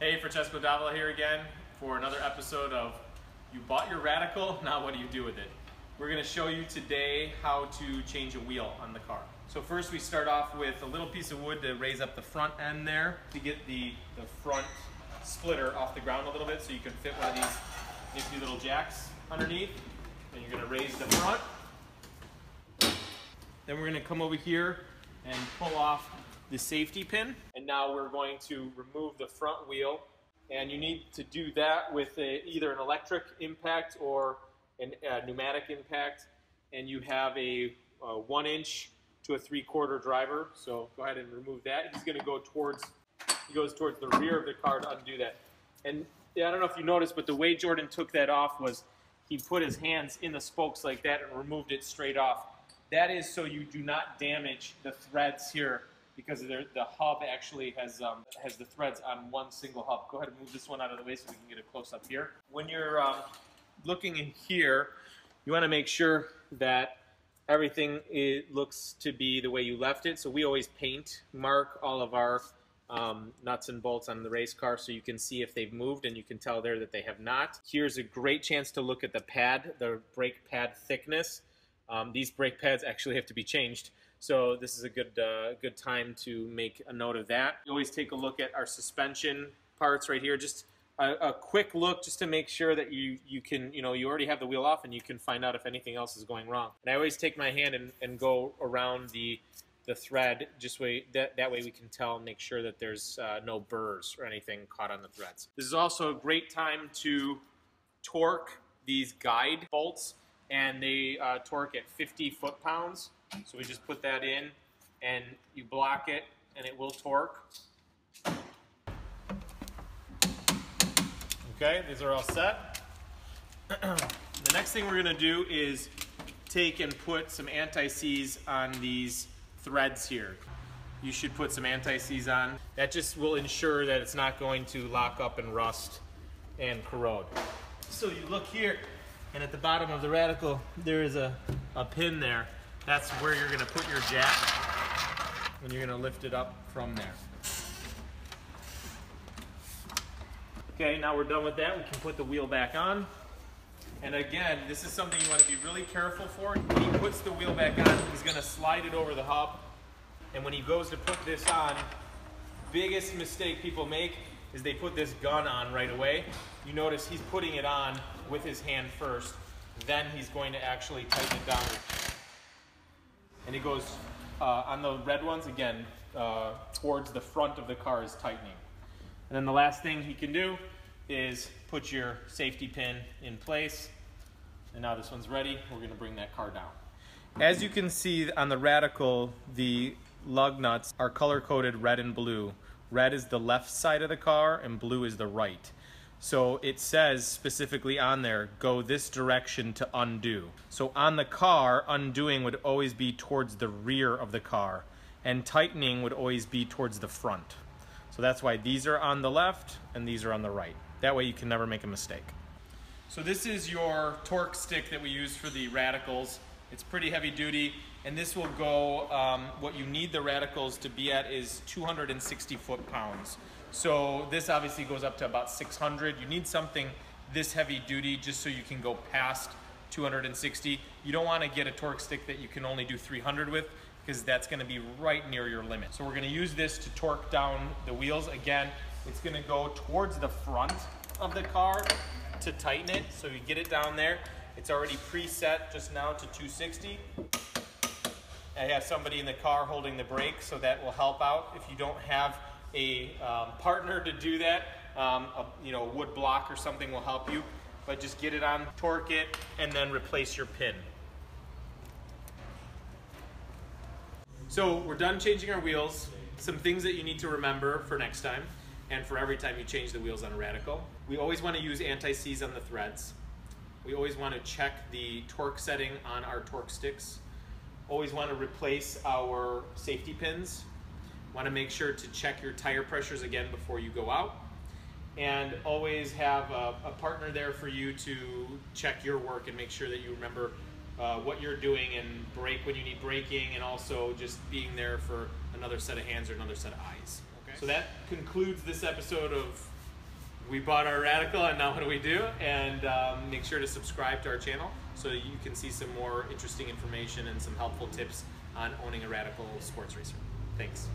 Hey, Francesco Davila here again for another episode of You Bought Your Radical, Now What Do You Do With It? We're going to show you today how to change a wheel on the car. So first we start off with a little piece of wood to raise up the front end there to get the front splitter off the ground a little bit so you can fit one of these nifty little jacks underneath. And you're going to raise the front. Then we're going to come over here and pull off the safety pin. And now we're going to remove the front wheel. And you need to do that with either an electric impact or a pneumatic impact. And you have a 1 inch to a 3/4 driver. So go ahead and remove that. He's going to go towards, he goes towards the rear of the car to undo that. And I don't know if you noticed, but the way Jordan took that off was he put his hands in the spokes like that and removed it straight off. That is so you do not damage the threads here, because the hub actually has the threads on one single hub. Go ahead and move this one out of the way so we can get a close up here. When you're looking in here, you want to make sure that everything looks to be the way you left it. So we always mark all of our nuts and bolts on the race car so you can see if they've moved, and you can tell there that they have not. Here's a great chance to look at the pad, the brake pad thickness. These brake pads actually have to be changed, so this is a good time to make a note of that. You always take a look at our suspension parts right here, just a quick look just to make sure that you can, you already have the wheel off and you can find out if anything else is going wrong. And I always take my hand and go around the thread, just that way we can tell and make sure that there's no burrs or anything caught on the threads. This is also a great time to torque these guide bolts, and they torque at 50 foot-pounds. So we just put that in and you block it and it will torque. Okay, these are all set. The next thing we're going to do is take and put some anti-seize on these threads here. You should put some anti-seize on. That just will ensure that it's not going to lock up and rust and corrode. So you look here, and at the bottom of the radical, there is a pin there. That's where you're going to put your jack, and you're going to lift it up from there. Okay, now we're done with that. We can put the wheel back on. And again, this is something you want to be really careful for. When he puts the wheel back on, he's going to slide it over the hub. And when he goes to put this on, biggest mistake people make is they put this gun on right away. You notice he's putting it on with his hand first, then he's going to actually tighten it down. And he goes on the red ones, again, towards the front of the car is tightening. And then the last thing he can do is put your safety pin in place. And now this one's ready. We're going to bring that car down. As you can see on the Radical, the lug nuts are color-coded red and blue. Red is the left side of the car and blue is the right. So it says specifically on there, go this direction to undo. So on the car, undoing would always be towards the rear of the car, and tightening would always be towards the front. So that's why these are on the left and these are on the right. That way you can never make a mistake. So this is your torque stick that we use for the Radicals. It's pretty heavy duty, and this will go, what you need the Radicals to be at is 260 foot-pounds. So this obviously goes up to about 600. You need something this heavy duty just so you can go past 260. You don't want to get a torque stick that you can only do 300 with, because that's going to be right near your limit. So we're going to use this to torque down the wheels. Again, it's going to go towards the front of the car to tighten it. So you get it down there. It's already preset just now to 260. I have somebody in the car holding the brake, so that will help out. If you don't have a partner to do that, a wood block or something will help you. But just get it on, torque it, and then replace your pin. So we're done changing our wheels. Some things that you need to remember for next time and for every time you change the wheels on a Radical. We always want to use anti-seize on the threads. We always want to check the torque setting on our torque sticks. Always want to replace our safety pins. Want to make sure to check your tire pressures again before you go out. And always have a partner there for you to check your work and make sure that you remember what you're doing and brake when you need braking, and also just being there for another set of hands or another set of eyes. Okay. So that concludes this episode of we bought our Radical, and now what do we do? And make sure to subscribe to our channel so you can see some more interesting information and some helpful tips on owning a Radical sports racer. Thanks.